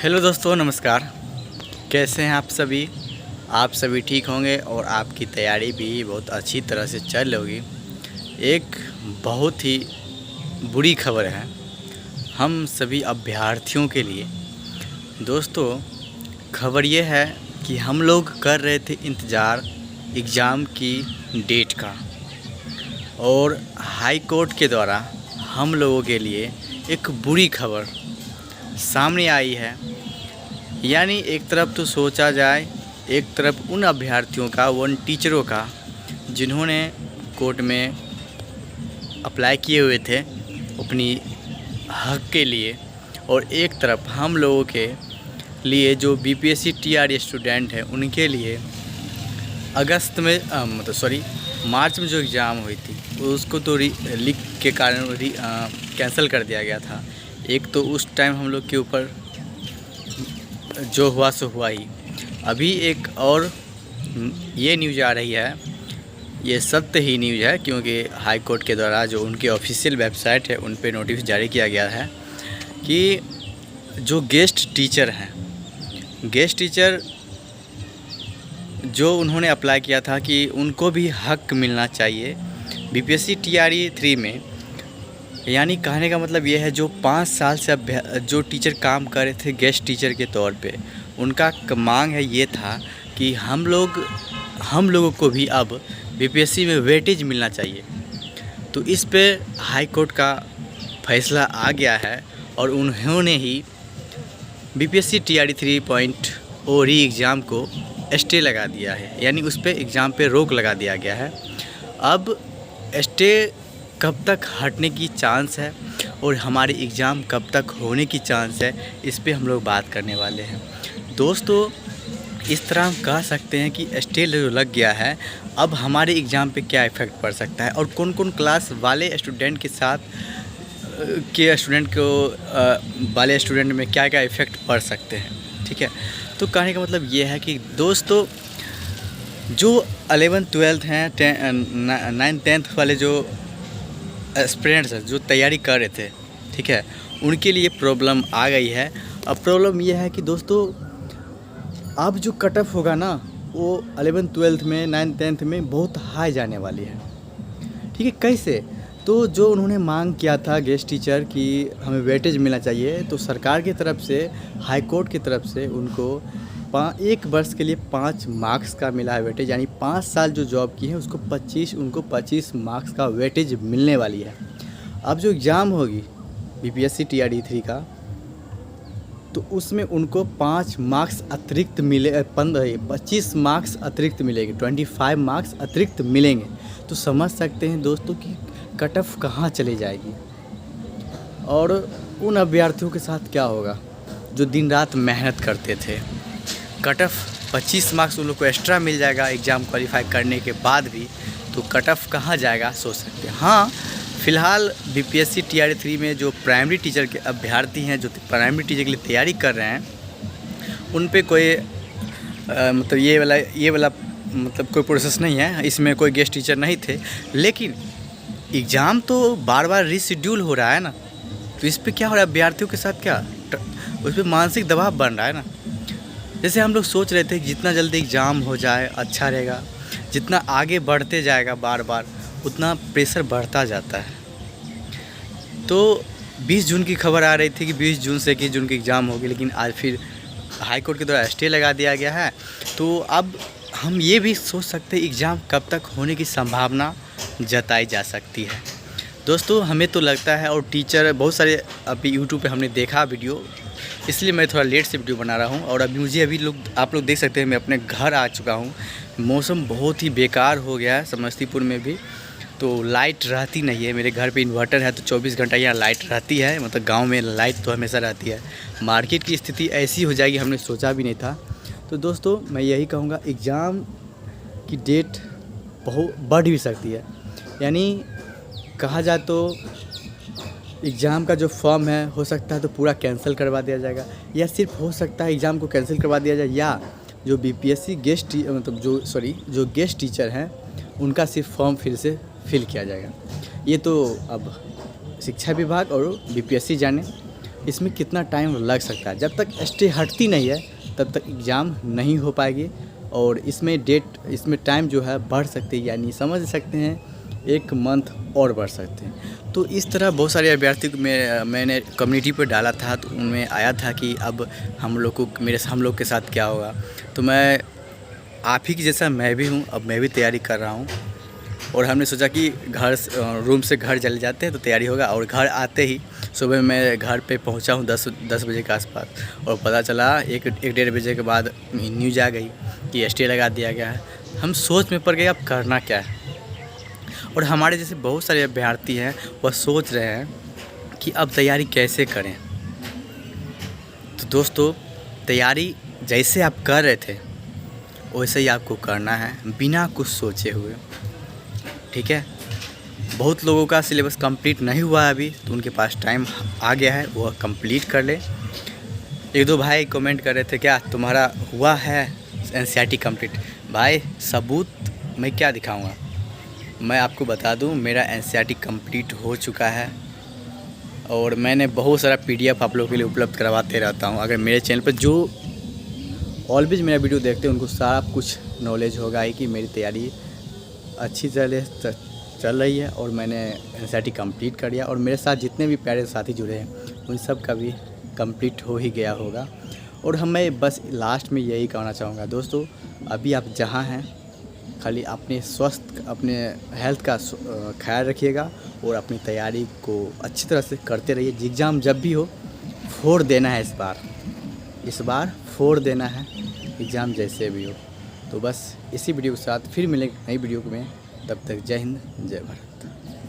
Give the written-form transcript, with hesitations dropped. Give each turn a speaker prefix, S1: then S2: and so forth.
S1: Hello दोस्तों, नमस्कार। कैसे हैं आप सभी? आप सभी ठीक होंगे और आपकी तैयारी भी बहुत अच्छी तरह से चल रही होगी। एक बहुत ही बुरी खबर है हम सभी अभ्यर्थियों के लिए। दोस्तों, खबर ये है कि हम लोग कर रहे थे इंतज़ार एग्ज़ाम की डेट का, और हाई कोर्ट के द्वारा हम लोगों के लिए एक बुरी खबर सामने आई है। यानी एक तरफ तो सोचा जाए, एक तरफ उन अभ्यर्थियों का, उन टीचरों का जिन्होंने कोर्ट में अप्लाई किए हुए थे अपनी हक के लिए, और एक तरफ हम लोगों के लिए जो बीपीएससी टीआरई स्टूडेंट हैं उनके लिए अगस्त में मार्च में जो एग्ज़ाम हुई थी उसको तो लीक के कारण कैंसिल कर दिया गया था। एक तो उस टाइम हम लोग के ऊपर जो हुआ सो हुआ ही। अभी एक और ये न्यूज़ आ रही है, ये सत्य ही न्यूज़ है, क्योंकि हाई कोर्ट के द्वारा जो उनकी ऑफिशियल वेबसाइट है उन पे नोटिस जारी किया गया है कि जो गेस्ट टीचर हैं, गेस्ट टीचर जो उन्होंने अप्लाई किया था कि उनको भी हक मिलना चाहिए बीपीएससी टीआरई 3 में। यानी कहने का मतलब ये है, जो 5 साल से जो टीचर काम कर रहे थे गेस्ट टीचर के तौर पे, उनका मांग है ये था कि हम लोगों को भी अब बीपीएससी में वेटेज मिलना चाहिए। तो इस पे हाई कोर्ट का फैसला आ गया है और उन्होंने ही बीपीएससी टीआरई 3.0 री एग्ज़ाम को स्टे लगा दिया है। यानी उस पे एग्ज़ाम पे रोक लगा दिया गया है। अब स्टे कब तक हटने की चांस है और हमारे एग्ज़ाम कब तक होने की चांस है, इस पे हम लोग बात करने वाले हैं। दोस्तों, इस तरह हम कह सकते हैं कि स्टे जो लग गया है, अब हमारे एग्ज़ाम पे क्या इफ़ेक्ट पड़ सकता है और कौन कौन क्लास वाले स्टूडेंट के साथ वाले स्टूडेंट में क्या क्या इफ़ेक्ट पड़ सकते हैं। ठीक है, तो कहने का मतलब ये है कि दोस्तों, जो 11th 12th हैं, 9th 10th वाले जो एस्पिरेंट्स हैं जो तैयारी कर रहे थे, ठीक है, उनके लिए प्रॉब्लम आ गई है। अब प्रॉब्लम ये है कि दोस्तों, अब जो कट ऑफ होगा ना, वो 11th 12th में, 9th 10th में बहुत हाई जाने वाली है। ठीक है, कैसे? तो जो उन्होंने मांग किया था गेस्ट टीचर की हमें वेटेज मिलना चाहिए, तो सरकार की तरफ से, हाई कोर्ट की तरफ से उनको 1 वर्ष के लिए 5 मार्क्स का मिला है वेटेज। यानी 5 साल जो जॉब की है उसको 25 मार्क्स का वेटेज मिलने वाली है। अब जो एग्ज़ाम होगी बीपीएससी टीआरई 3 का, तो उसमें उनको 5 मार्क्स अतिरिक्त मिले, 25 मार्क्स अतिरिक्त मिलेंगे, 25 मार्क्स अतिरिक्त मिलेंगे। तो समझ सकते हैं दोस्तों कि कट ऑफ कहाँ चली जाएगी और उन अभ्यर्थियों के साथ क्या होगा जो दिन रात मेहनत करते थे। कट ऑफ 25 मार्क्स उन लोग को एक्स्ट्रा मिल जाएगा एग्ज़ाम क्वालिफाई करने के बाद भी, तो कट ऑफ कहाँ जाएगा सोच सकते हैं। हाँ, फ़िलहाल बीपीएससी टीआरई 3 में जो प्राइमरी टीचर के अभ्यर्थी हैं, जो प्राइमरी टीचर के लिए तैयारी कर रहे हैं, उन पे कोई मतलब ये वाला मतलब कोई प्रोसेस नहीं है, इसमें कोई गेस्ट टीचर नहीं थे। लेकिन एग्ज़ाम तो बार बार रीशेड्यूल हो रहा है ना, तो इस पे क्या हो रहा है, अभ्यर्थियों के साथ क्या उस पर मानसिक दबाव बन रहा है ना। जैसे हम लोग सोच रहे थे कि जितना जल्दी एग्ज़ाम हो जाए अच्छा रहेगा, जितना आगे बढ़ते जाएगा बार बार उतना प्रेशर बढ़ता जाता है। तो 20 जून की खबर आ रही थी कि 20 जून से 21 जून की एग्ज़ाम होगी, लेकिन आज फिर हाई कोर्ट के द्वारा स्टे लगा दिया गया है। तो अब हम ये भी सोच सकते हैं एग्ज़ाम कब तक होने की संभावना जताई जा सकती है। दोस्तों, हमें तो लगता है, और टीचर बहुत सारे अभी यूट्यूब पे हमने देखा वीडियो, इसलिए मैं थोड़ा लेट से वीडियो बना रहा हूँ। और अभी आप लोग देख सकते हैं, मैं अपने घर आ चुका हूँ। मौसम बहुत ही बेकार हो गया है समस्तीपुर में भी, तो लाइट रहती नहीं है। मेरे घर पे इन्वर्टर है तो 24 घंटा यहाँ लाइट रहती है, मतलब गांव में लाइट तो हमेशा रहती है। मार्केट की स्थिति ऐसी हो जाएगी हमने सोचा भी नहीं था। तो दोस्तों, मैं यही कहूँगा, एग्ज़ाम की डेट बहुत बढ़ भी सकती है। यानी कहा जाए तो एग्ज़ाम का जो फॉर्म है, हो सकता है तो पूरा कैंसिल करवा दिया जाएगा, या सिर्फ हो सकता है एग्ज़ाम को कैंसिल करवा दिया जाए, या जो बीपीएससी जो गेस्ट टीचर हैं उनका सिर्फ फॉर्म फिर से फिल किया जाएगा। ये तो अब शिक्षा विभाग और बीपीएससी जाने। इसमें कितना टाइम लग सकता है। जब तक स्टे हटती नहीं है तब तक एग्ज़ाम नहीं हो पाएगी और इसमें टाइम जो है बढ़ सकती है, यानी समझ सकते हैं 1 मंथ और बढ़ सकते हैं। तो इस तरह बहुत सारे अभ्यर्थी को मैंने कम्युनिटी पर डाला था, तो उनमें आया था कि अब हम लोग के साथ क्या होगा। तो मैं आप ही की जैसा मैं भी हूँ, अब मैं भी तैयारी कर रहा हूँ और हमने सोचा कि रूम से घर चले जाते हैं तो तैयारी होगा। और घर आते ही सुबह मैं घर पे पहुंचा हूं 10 बजे के आसपास और पता चला 1-1:30 बजे के बाद न्यूज़ आ गई कि स्टे लगा दिया गया है। हम सोच में पड़ गए अब करना क्या है। और हमारे जैसे बहुत सारे अभ्यर्थी हैं वह सोच रहे हैं कि अब तैयारी कैसे करें। तो दोस्तों, तैयारी जैसे आप कर रहे थे वैसे ही आपको करना है, बिना कुछ सोचे हुए, ठीक है। बहुत लोगों का सिलेबस कंप्लीट नहीं हुआ है अभी, तो उनके पास टाइम आ गया है, वह कंप्लीट कर ले। 1-2 भाई कमेंट कर रहे थे क्या तुम्हारा हुआ है एनसीईआरटी कंप्लीट। भाई सबूत मैं क्या दिखाऊंगा। मैं आपको बता दूं, मेरा एनसीईआरटी कंप्लीट हो चुका है और मैंने बहुत सारा PDF आप लोगों के लिए उपलब्ध करवाते रहता हूं। अगर मेरे चैनल पर जो ऑलवेज मेरा वीडियो देखते हैं उनको सारा कुछ नॉलेज होगा ही कि मेरी तैयारी अच्छी चल रही है और मैंने एनसीईआरटी कंप्लीट कर लिया और मेरे साथ जितने भी प्यारे साथी जुड़े हैं उन सब का भी कंप्लीट हो ही गया होगा। और मैं बस लास्ट में यही कहना चाहूँगा दोस्तों, अभी आप जहाँ हैं खाली अपने हेल्थ का ख्याल रखिएगा और अपनी तैयारी को अच्छी तरह से करते रहिए। एग्ज़ाम जब भी हो 4 देना है, इस बार 4 देना है एग्ज़ाम जैसे भी हो। तो बस इसी वीडियो के साथ फिर मिलेंगे नई वीडियो में, तब तक जय हिंद जय भारत।